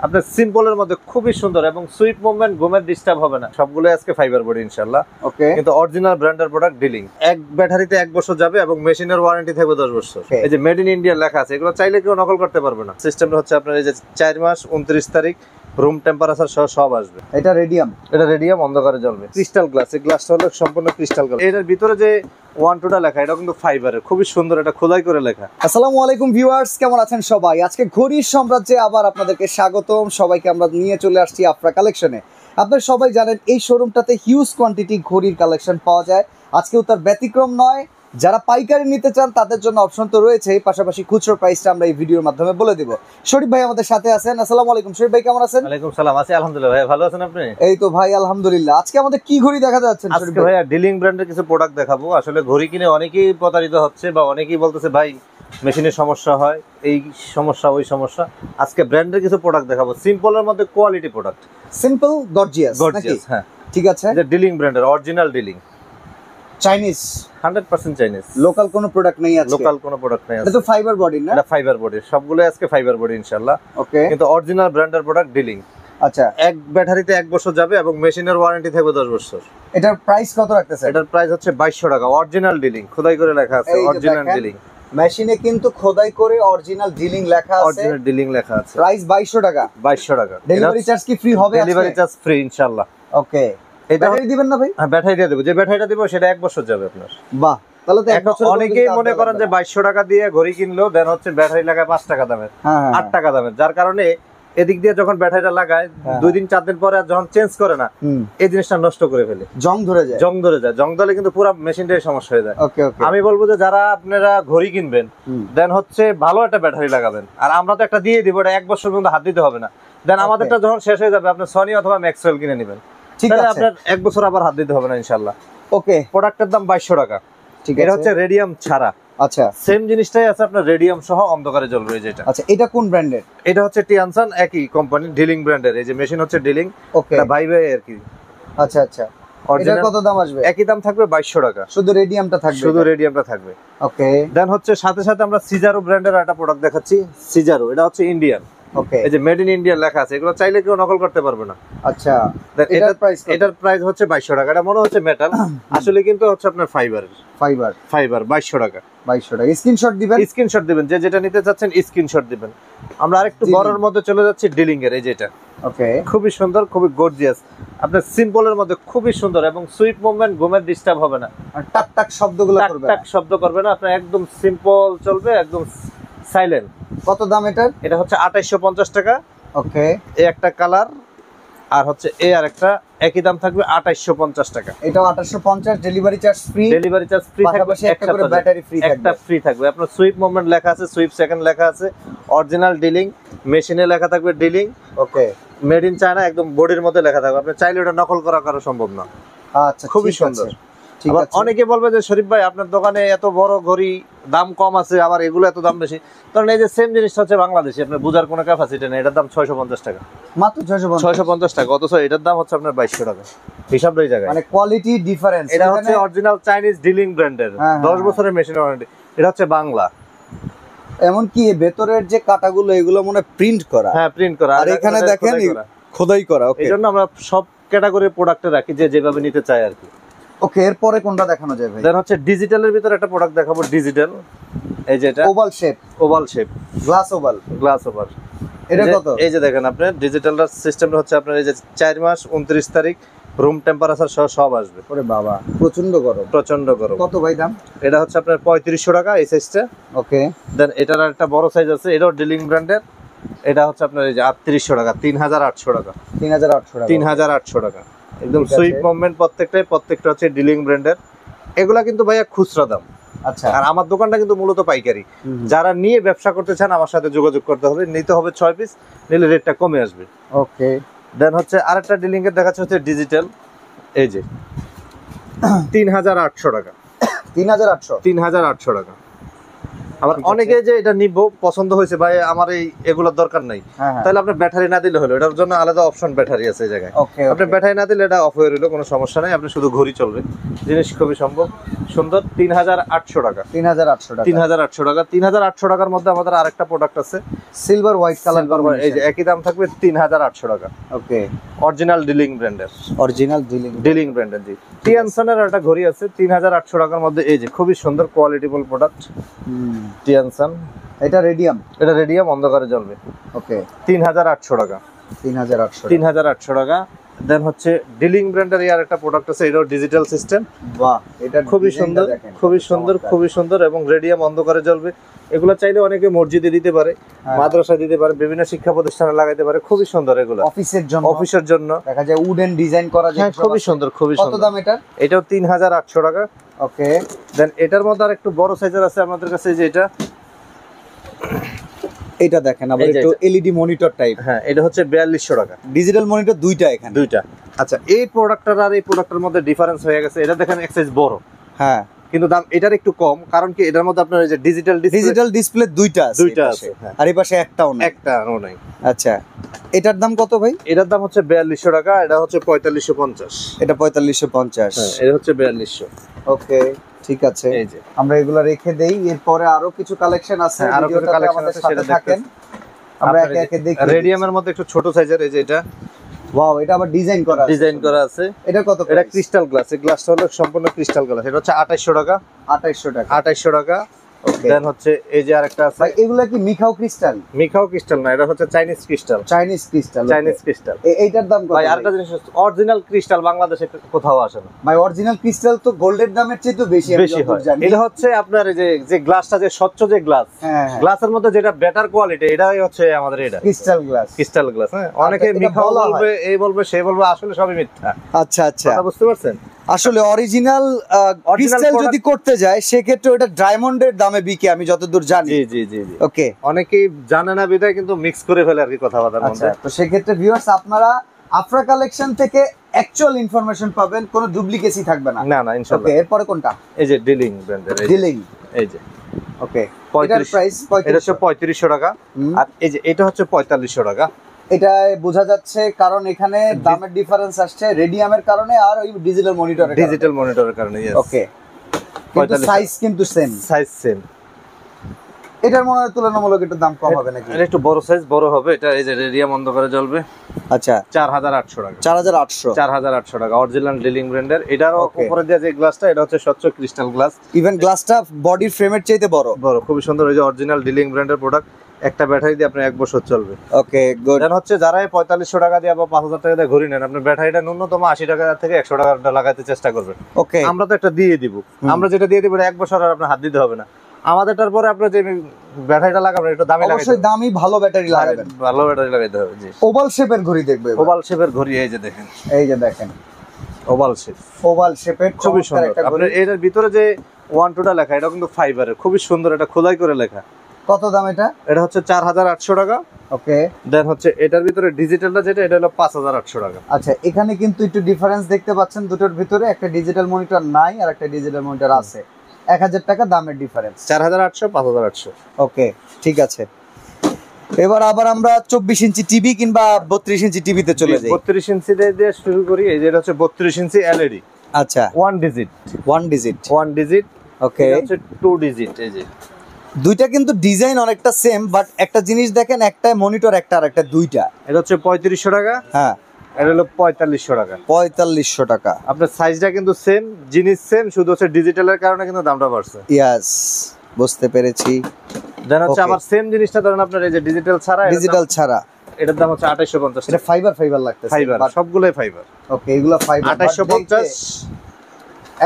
আপনার সিম্পলের মধ্যে খুবই সুন্দর এবং সুইপ মুভমেন্ট, ঘুমের ডিস্টার্ব হবে না। সবগুলো আজকে ফাইবার বডি ইনশাআল্লাহ। ওকে, কিন্তু অরিজিনাল ব্র্যান্ডের প্রোডাক্ট ডিলিং। এক ব্যাটারিতে 1 বছর যাবে এবং মেশিনের ওয়ারেন্টি থাকবে 10 বছর। এই যে মেড ইন ইন্ডিয়া লেখা আছে, এগুলো চাইলে কেউ নকল করতে পারবে না। সিস্টেমটা হচ্ছে আপনার এই যে 4 মাস 29 তারিখ রুম টেম্পারেচার সহ সব আসবে। এটা রেডিয়াম, এটা রেডিয়াম, অন্ধকারে জ্বলবে। ক্রিস্টাল গ্লাস, এই গ্লাসটা হলো সম্পূর্ণ ক্রিস্টাল গ্লাস। এটার ভিতরে যে 1-2টা লেখা, এটা কিন্তু ফাইবারের, খুবই সুন্দর, এটা খোদাই করে লেখা। আসসালামু আলাইকুম ভিউয়ার্স, কেমন আছেন সবাই? আজকে ঘড়ির সাম্রাজ্যে আবার আপনাদেরকে স্বাগতম। সবাইকে আমরা নিয়ে চলে আসছি আফরা কালেকশনে। আপনারা সবাই জানেন এই শোরুমটাতে হিউজ কোয়ান্টিটি ঘড়ির কালেকশন পাওয়া যায়। আজকেও তার ব্যতিক্রম নয়। যারা পাইকারি নিতে চান তাদের জন্য অপশন তো রয়েছে, পাশাপাশি খুচরো প্রাইসটা আমরা এই ভিডিওর মাধ্যমে বলে দিব। শরীফ ভাই আমাদের সাথে আছেন। আসসালামু আলাইকুম শরীফ ভাই, কেমন আছেন? ওয়ালাইকুম সালাম, আছি আলহামদুলিল্লাহ। ভাই ভালো আছেন আপনি? এই তো ভাই আলহামদুলিল্লাহ। আজকে আমাদের কি ঘড়ি দেখা যাচ্ছে? আজকে ভাই ডিলিং ব্র্যান্ডের কিছু প্রোডাক্ট দেখাবো। আসলে ঘড়ি কিনে অনেকেই প্রতারিত হচ্ছে বা অনেকেই বলতেছে ভাই মেশিনের সমস্যা হয়, এই সমস্যা ওই সমস্যা। আজকে ব্র্যান্ডের কিছু প্রোডাক্ট দেখাবো, সিম্পলের মধ্যে quality product. Simple gorgeous, gorgeous, হ্যাঁ ঠিক আছে। এটা ডিলিং ব্র্যান্ডের original dealing, Chinese, 100% Chinese. Local কোনো প্রোডাক্ট নেই আজকে। লোকাল কোনো প্রোডাক্ট নেই। এটা তো ফাইবার বডি না? এটা ফাইবার বডি, সবগুলো আজকে ফাইবার বডি ইনশাআল্লাহ। ওকে, কিন্তু অরিজিনাল ব্র্যান্ডের প্রোডাক্ট ডিলিং। আচ্ছা, এক ব্যাটারিতে 1 বছর যাবে এবং মেশিনের ওয়ারেন্টি থাকবে 10 বছর। এটার প্রাইস কত রাখতেছেন? এটার প্রাইস হচ্ছে 2200 টাকা। অরিজিনাল ডিলিং, খোদাই করে লেখা আছে অরিজিনাল ডিলিং। মেশিনে কিন্তু খোদাই করে অরিজিনাল ডিলিং লেখা আছে। অরিজিনাল ডিলিং লেখা আছে। প্রাইস 2200 টাকা। 2200 টাকা। ডেলিভারি চার্জ কি ফ্রি হবে? ডেলিভারি চার্জ ফ্রি ইনশাআল্লাহ। ওকে, এটা ব্যাটারি দিবেন না ভাই? হ্যাঁ, ব্যাটারি দিয়ে দেব। যে ব্যাটারিটা দিব সেটা 1 বছর যাবে আপনার। বাহ, তাহলে তো 1 বছর। অনেকেই মনে করেন যে 2200 টাকা দিয়ে ঘড়ি কিনলো, দেন হচ্ছে ব্যাটারি লাগায় 5 টাকা দামের, 8 টাকা দামের। যার কারণে এদিক দিয়ে যখন ব্যাটারিটা লাগায় 2 দিন 4 দিন পরে আর যখন চেঞ্জ করে না, এই জিনিসটা নষ্ট করে ফেলে, জং ধরে যায়। জং ধরে যায়। জং ধরলে কিন্তু পুরো মেশিনটাই সমস্যা হয়ে যায়। ওকে ওকে, আমি বলবো যে যারা আপনারা ঘড়ি কিনবেন, দেন হচ্ছে ভালো একটা ব্যাটারি লাগাবেন। আর আমরা তো একটা দিয়ে দিব, এটা 1 বছর পর্যন্ত হাত দিতে হবে না। দেন আমাদেরটা যখন শেষ হয়ে যাবে, আপনি সনি অথবা ম্যাক্সওয়েল কিনে নেবেন, ঠিক আছে? আপনার 1 বছর আবার হাত দিতে হবে না ইনশাআল্লাহ। ওকে, প্রোডাক্টের দাম 2200 টাকা। ঠিক আছে। এটা হচ্ছে রেডিয়াম ছাড়া। আচ্ছা, সেম জিনিসটাই আছে আপনার রেডিয়াম সহ অন্ধকারে জ্বলবে যেটা। আচ্ছা, এটা কোন ব্র্যান্ডের? এটা হচ্ছে টিয়ানসান, একই কোম্পানি, ডিলিং ব্র্যান্ডের। এই যে মেশিন হচ্ছে ডিলিং। ওকে, এটা ভাই ভাই আর কি। আচ্ছা আচ্ছা, এটার কত দাম আসবে? একই দাম থাকবে 2200 টাকা। শুধু রেডিয়ামটা থাকবে? শুধু রেডিয়ামটা থাকবে। ওকে, দেন হচ্ছে সাথে সাথে আমরা সিজারো ব্র্যান্ডের একটা প্রোডাক্ট দেখাচ্ছি। সিজারো, এটা হচ্ছে ইন্ডিয়ান। ওকে, এই যে মেড ইন ইন্ডিয়া লেখা আছে, এগুলো চাইলে কেউ নকল করতে পারবে না। আচ্ছা, এটার প্রাইস হচ্ছে 2200 টাকা। এটা মনে হচ্ছে মেটাল, আসলে কিন্তু হচ্ছে আপনার ফাইবার। 2200 টাকা। 2200 টাকা। স্ক্রিনশট দিবেন? স্ক্রিনশট দিবেন, যে যেটা নিতে চাচ্ছেন স্ক্রিনশট দিবেন। আমরা আরেকটু বড়র মধ্যে চলে যাচ্ছি, ডিলিং এর। এই যেটা ওকে, খুবই সুন্দর, খুবই গর্জিয়াস। আপনার সিম্পলের মধ্যে খুবই সুন্দর এবং সুইপ মুভমেন্ট, ঘুমের ডিস্টার্ব হবে না। আর টাক টাক শব্দগুলো করবে না? টাক শব্দ করবে না। আপনার একদম সিম্পল চলবে, একদম সাইলেন্ট। কত দাম এটার? এটা হচ্ছে 2850 টাকা। ওকে, এই একটা কালার, আর হচ্ছে এই আর একটা, একই দাম থাকবে 2850 টাকা। এটাও 2850। Delivery charge free? Delivery charge free থাকবে, একটা করে ব্যাটারি ফ্রি থাকবে। একটা ফ্রি থাকবে। আপনার সুইপ মুভমেন্ট লেখা আছে, সুইপ সেকেন্ড লেখা আছে, অরিজিনাল ডিলিং। মেশিনে লেখা থাকবে dealing. Okay, made in China, একদম বডির মধ্যে লেখা থাকবে। আপনি চাইলে ওটা নকল করা সম্ভব না। আচ্ছা, খুবই সুন্দর। আবার অনেকে বলবে যে শরীফ ভাই আপনার দোকানে এত বড় ঘড়ি, দাম কম আছে, আবার এগুলো এত দাম বেশি। কারণ এই যে সেম জিনিসটা হচ্ছে বাংলাদেশে, আপনার বোঝার কোনো ক্যাপাসিটি নেই। এটার দাম 650 টাকা, মাত্র 650 টাকা। অথচ এটার দাম হচ্ছে আপনার 2200 টাকা। হিসাব এই জায়গায়, মানে কোয়ালিটি ডিফারেন্স। এটা হচ্ছে অরিজিনাল চাইনিজ ডিলিং ব্র্যান্ডের, 10 বছরের মেশিন ওয়ারেন্টি। এটা হচ্ছে বাংলা। এমন কি ভেতরের যে কাটাগুলো, এগুলো মনে প্রিন্ট করা? হ্যাঁ, প্রিন্ট করা। আর এখানে দেখেন খোদাই করা। ওকে, এইজন্য আমরা সব ক্যাটাগরির প্রোডাক্টে রাখি, যে যেভাবে নিতে চাই আর কি। ওকে, এরপরে কোনটা দেখানো যায় ভাই? দেন হচ্ছে ডিজিটালের ভিতরে একটা প্রোডাক্ট দেখাবো, ডিজিটাল। এই যে এটা ওভাল শেপ, গ্লাস ওভাল। এটা কত? এই যে দেখেন আপনার ডিজিটালটার সিস্টেমটা হচ্ছে আপনার এই যে 4 মাস 29 তারিখ রুম টেম্পারেচার সহ সব আসবে। ওরে বাবা, প্রচন্ড গরম, প্রচন্ড গরম। কত ভাই দাম? এটা হচ্ছে আপনার 3500 টাকা এই সাইজটা। ওকে, দেন এটার একটা বড় সাইজ আছে, এটাও ডিলিং ব্র্যান্ডের। এটা হচ্ছে আপনার এই যে 3800 টাকা, 3800 টাকা। 3800 টাকা। একদম সুইপ মুভমেন্ট, প্রত্যেকটা হচ্ছে ডিলিং ব্র্যান্ডের। এগুলা কিন্তু ভাইয়া খুচরা দাম। আচ্ছা, আর আমার দোকানটা কিন্তু মূলত পাইকারি। যারা নিয়ে ব্যবসা করতে চান আমার সাথে যোগাযোগ করতে হবে, নিতে হবে 6 পিস, নিলে রেটটা কমে আসবে। ওকে, দেন হচ্ছে আরেকটা ডিলিং এর দেখাচ্ছে হচ্ছে ডিজিটাল। এই যে 3800 টাকা। 3800 টাকা। আবার ঠিক আছে। অনেকে যে এটা নিব পছন্দ হয়েছে ভাই আমার এগুলোর দরকার নাই, হ্যাঁ হ্যাঁ তাহলে আপনি ব্যাটারি না দিলে হলো, এটার জন্য আলাদা অপশন ব্যাটারি আছে এই জায়গায়। ওকে আপনি ব্যাটারি না দিলে এটা অফ হয়ে রইলো, কোনো সমস্যা নাই, আপনি শুধু ঘড়ি চলবে। জিনিস খুবই সম্ভব সুন্দর। 3800 টাকা, 3800 টাকা 3800 টাকা। 3800 টাকার মধ্যে আমাদের আরেকটা প্রোডাক্ট আছে সিলভার হোয়াইট কালার এই যে একই দাম থাকবে 3800 টাকা, ওকে অরিজিনাল ডিলিং ব্র্যান্ডের, অরিজিনাল ডিলিং ব্র্যান্ডের। জি টিয়ানসনের একটা ঘড়ি আছে 3800 টাকার মধ্যে, এই যে খুবই সুন্দর কোয়ালিটিফুল প্রোডাক্ট টিয়ানসন। এটা রেডিয়াম, এটা রেডিয়াম অন্ধকারে জ্বলবে, ওকে 3800 টাকা, 3800 টাকা। দেন হচ্ছে ডিলিং ব্র্যান্ডের আর একটা প্রোডাক্ট আছে, এটাও ডিজিটাল সিস্টেম, বাহ এটা খুবই সুন্দর, খুবই সুন্দর, খুবই সুন্দর এবং রেডিয়াম অন্ধকারে জ্বলবে। এগুলো চাইলে অনেকে মসজিদে দিতে পারে, মাদ্রাসায় দিতে পারে, বিভিন্ন শিক্ষা প্রতিষ্ঠানে লাগাইতে পারে, খুবই সুন্দর এগুলো অফিসের জন্য, অফিসের জন্য দেখা যায় উডেন ডিজাইন করা যায়, খুবই সুন্দর, খুবই কত সুন্দর। দাম এটা? এটাও 3800 টাকা, ওকে। দেন এটার মধ্যে আর একটু বড় সাইজের আছে আমাদের কাছে, যে এটা এটা দেখেন আবার একটু এলইডি মনিটর টাইপ, হ্যাঁ এটা হচ্ছে 4200 টাকা, ডিজিটাল মনিটর দুইটা এখানে, দুইটা। আচ্ছা এই প্রোডাক্টটার আর এই প্রোডাক্টের মধ্যে ডিফারেন্স হয়ে গেছে, এটা দেখেন এক সাইজ বড়, হ্যাঁ কিন্তু দাম এটার একটু কম, কারণ কি এটার মধ্যে আপনার এই যে ডিজিটাল ডিসপ্লে দুইটা আছে, দুইটা আছে, হ্যাঁ। আর এই পাশে একটাও না, একটাও নাই। আচ্ছা এটার দাম কত ভাই? এটার দাম হচ্ছে 4200 টাকা, এটা হচ্ছে 4550, এটা 4550, হ্যাঁ এটা হচ্ছে 4200। ওকে ঠিক আছে, এই যে আমরা এগুলো রেখে দেই, এরপরে আরো কিছু কালেকশন আছে, হ্যাঁ, আরো কিছু ভিডিওটাতে কালেকশন আমাদের আছে, সাথে সেটা থাকেন, আমরা একে একে দেখি। রেডিয়ামের মধ্যে একটু ছোট সাইজের, এই যে এটা ওয়াও, এটা আবার ডিজাইন করা আছে, ডিজাইন করা আছে। এটা কত? এটা ক্রিস্টাল গ্লাস, এই গ্লাসটা হলো সম্পূর্ণ ক্রিস্টাল গ্লাস, এটা হচ্ছে 2800 টাকা, 2800 টাকা, 2800 টাকা। ওকে। দেন হচ্ছে এই যে আরেকটা আছে, ভাই এগুলা কি মিখাও ক্রিস্টাল? মিখাও ক্রিস্টাল না, এটা হচ্ছে Chinese crystal, Chinese crystal, Chinese crystal. এইটার দাম কত? ভাই আরেকটা জিনিস, অরিজিনাল ক্রিস্টাল বাংলাদেশে কোথাও আসে না ভাই অরিজিনাল ক্রিস্টাল তো গোল্ডের দামের চেয়ে তো বেশি, আমি বেশি যতদূর হয়। জানি। এটা হচ্ছে আপনার এই যে গ্লাসটা, যে স্বচ্ছ যে গ্লাস, হ্যাঁ হ্যাঁ, গ্লাসের মধ্যে যেটা বেটার কোয়ালিটি, এটাই হচ্ছে আমাদের এটা ক্রিস্টাল গ্লাস। Crystal glass. হ্যাঁ অনেকে এটা মিখাও বলা হয়। বলবে, এই বলবে, সেই বলবে, আসলে সবই মিথ্যা। আচ্ছা আচ্ছা, কথা বুঝতে পারছেন? আসলে অরিজিনাল ক্রিস্টাল product- যদি করতে যায় সেক্ষেত্রে ওটা ডায়মন্ডের দামে বিকে, আমি যতদূর জানি। জি জি জি জি। ওকে অনেকেই জানে না বিধায় কিন্তু মিক্স করে ফেলে আর কি কথাবার্তার আচ্ছা, মধ্যে। তো সেক্ষেত্রে ভিউয়ার্স আপনারা আফরা কালেকশন থেকে অ্যাকচুয়াল ইনফরমেশন পাবেন, কোনো ডুপ্লিকেসি থাকবে না। না না ইনশাআল্লাহ। ওকে, এরপরে কোনটা? এই যে ডিলিং ব্র্যান্ডের, ডিলিং, এই যে ওকে। 35 এটার প্রাইস এটা হচ্ছে 3500 টাকা, আর এই যে এটা হচ্ছে 4500 টাকা। এটা বোঝা যাচ্ছে কারণ এখানে দামের ডিফারেন্স আসছে রেডিয়ামের কারণে আর ওই ডিজিটাল মনিটরের ডিজিটাল মনিটরের কারণে। ওকে, কিন্তু সাইজ কিন্তু সেম, সাইজ সেম। এটার মনে হয় তুলনামূলক একটু দাম কম হবে নাকি? এটা একটু বড় সাইজ, বড় হবে এটা। এই যে রেডিয়াম অন্ধকারে জ্বলবে, আচ্ছা 4800 টাকা, 4800, 4800 টাকা, অরিজিনাল ডিলিং ব্র্যান্ডের। এটারও Okay. উপরে দেওয়া যে গ্লাসটা, এটা হচ্ছে স্বচ্ছ ক্রিস্টাল গ্লাস, ইভেন গ্লাসটা বডির ফ্রেমের চাইতে বড়। বড়, খুবই সুন্দর। এই যে অরিজিনাল ডিলিং ব্র্যান্ডের প্রোডাক্ট, একটা ব্যাটারি দিয়ে আপনার 1 বছর চলবে। Okay good. দেন হচ্ছে যারা 4500 টাকা দিয়ে বা 5000 টাকা দিয়ে ঘড়ি নেন, আপনি ব্যাটারিটা ন্যূনতম 80 টাকা থেকে 100 টাকা লাগাতে চেষ্টা করবেন। ওকে, আমরা তো একটা দিয়ে দিব, আমরা যেটা দিয়ে দিব 1 বছর আর আপনার হাত দিতে হবে না। আমাদেরটার পরে আপনি যে ব্যাটারিটা লাগাবেন একটু দামি লাগাইতে অবশ্যই দামি ভালো ব্যাটারি হবে, লাগাবেন, ভালো ব্যাটারি লাগাইতে হবে। জি ওভাল শেপের ঘড়ি দেখবে এবার। ওভাল শেপের ঘড়ি, এই যে দেখেন, এই যে দেখেন ওভাল শেপ, ওভাল শেপের খুবই চমৎকার সুন্দর। একটা ঘড়ি। আপনার এর ভিতরে যে 1-2টা লেখা, এটা কিন্তু ফাইবারের, খুবই সুন্দর, এটা খোদাই করে লেখা। কত দাম এটা? এটা হচ্ছে 4800 টাকা। ওকে, দেন হচ্ছে এটার ভিতরে ডিজিটালটা যেটা, এটা হলো 5800 টাকা। আচ্ছা এখানে কিন্তু একটু ডিফারেন্স দেখতে পাচ্ছেন দুটোর ভিতরে, একটা ডিজিটাল মনিটর নাই আর একটা ডিজিটাল মনিটর আছে, 1000 টাকা দামের ডিফারেন্স। 4800, 5800। ওকে ঠিক আছে, এবার আবার আমরা 24 ইঞ্চি টিভি কিংবা 32 ইঞ্চি টিভিতে চলে যাই। 32 ইঞ্চি দিয়ে শুরু করি। এই যে এটা হচ্ছে 32 ইঞ্চি এলইডি, আচ্ছা 1 ডিজিট, 1 ডিজিট, 1 ডিজিট। ওকে, এটা হচ্ছে 2 ডিজিট। এই যে দুইটা কিন্তু ডিজাইন অনেকটা সেম, বাট একটা জিনিস দেখেন, একটা মনিটর একটা আর একটা দুইটা। এটা হচ্ছে 3500 টাকা, হ্যাঁ এটা হলো 4500 টাকা। 4500 টাকা। আপনার সাইজটা কিন্তু সেম, জিনিস সেম, শুধু হচ্ছে ডিজিটালের কারণে কিন্তু দামটা বাড়ছে। ইয়াস, বুঝতে পেরেছি। দেন হচ্ছে Okay. আবার সেম জিনিসটা ধরেন আপনার এই যে ডিজিটাল ছাড়া, ডিজিটাল ছাড়া এটার দাম হচ্ছে 2850 এটা টাকা। ফাইবার লাগতেছে, ফাইবার, সবগুলোই ফাইবার। ওকে এগুলো ফাইবার, 2850,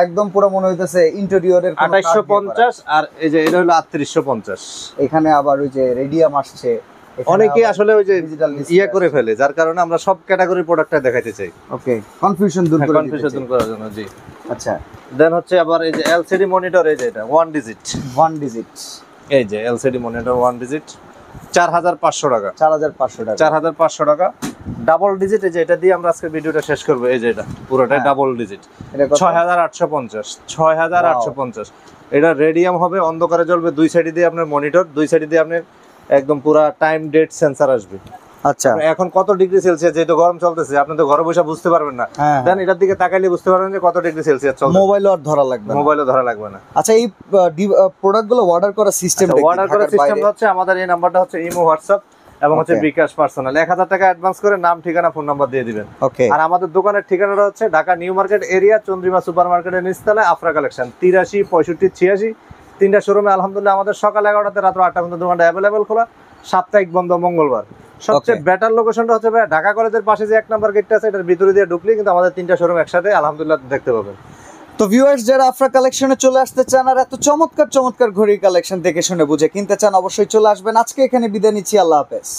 একদম পুরো মনে হইতেছে ইন্টেরিয়রের 2850, আর এই যে এটা হলো 3850। এখানে আবার ওই যে রেডিয়াম আসছে, অনেকেই আসলে ওই যে ডিজিটাল ইয়ে করে ফেলে, যার কারণে আমরা সব ক্যাটাগরির প্রোডাক্টটা দেখাইতে চাই, ওকে কনফিউশন দূর করে দিতে কনফিউশন চাই। করার জন্য। জি আচ্ছা দেন হচ্ছে আবার এই যে এলসিডি মনিটর, এই যে এটা 1 ডিজিট, 1 ডিজিট, এই যে এলসিডি মনিটর 1 ডিজিট, 4500 টাকা, 4500 টাকা, 4500 টাকা। ডাবল ডিজিট, এই যে এটা দিয়ে আমরা আজকে ভিডিওটা শেষ করব। এই যে এটা পুরোটাই হ্যাঁ। ডাবল ডিজিট, এটা কত? 6850, 6850। এটা রেডিয়াম হবে, অন্ধকারে জ্বলবে, দুই সাইডে দিয়ে আপনার মনিটর, দুই সাইডে দিয়ে আপনার একদম পুরা টাইম ডেট সেন্সর আসবে। আচ্ছা, এখন কত ডিগ্রি সেলসিয়াস, যেহেতু গরম চলতেছে আপনি তো ঘরে বসে বুঝতে পারবেন না, দেন এটার দিকে তাকাইলে বুঝতে পারবেন যে কত ডিগ্রি সেলসিয়াস চলছে। মোবাইলও আর ধরা লাগবে না, মোবাইলও ধরা লাগবে না। আচ্ছা, এই প্রোডাক্টগুলো অর্ডার করার সিস্টেম, অর্ডার করার সিস্টেম হচ্ছে আমাদের এই নাম্বারটা হচ্ছে ইমো, হোয়াটসঅ্যাপ এবং হচ্ছে বিকাশ পার্সোনাল। 1000 টাকা অ্যাডভান্স করে নাম, ঠিকানা, ফোন নাম্বার দিয়ে দিবেন। ওকে। আর আমাদের দোকানের ঠিকানাটা হচ্ছে Dhaka new market area, Chandrima super মার্কেটের নিচতলায়, আফরা কালেকশন, 83 65 86। তিনটা শোরুমে আলহামদুলিল্লাহ আমাদের সকাল 11টাতে রাত 8টা পর্যন্ত দোকানটা অ্যাভেলেবেল খোলা, সাপ্তাহিক বন্ধ মঙ্গলবার। সবচেয়ে বেটার লোকেশনটা হচ্ছে ভাই ঢাকা কলেজের পাশে যে 1 নাম্বার গেটটা আছে, এটার ভিতরে দিয়ে ঢুকলে কিন্তু আমাদের তিনটা শোরুম একসাথে আলহামদুলিল্লাহ দেখতে পাবেন। তো ভিউয়ার্স, যারা আফরা কালেকশনে চলে আসতে চান আর এত চমৎকার চমৎকার ঘড়ির কালেকশন দেখে শুনে বুঝে কিনতে চান, অবশ্যই চলে আসবেন। আজকে এখানে বিদায় নিচ্ছি, আল্লাহ হাফেজ।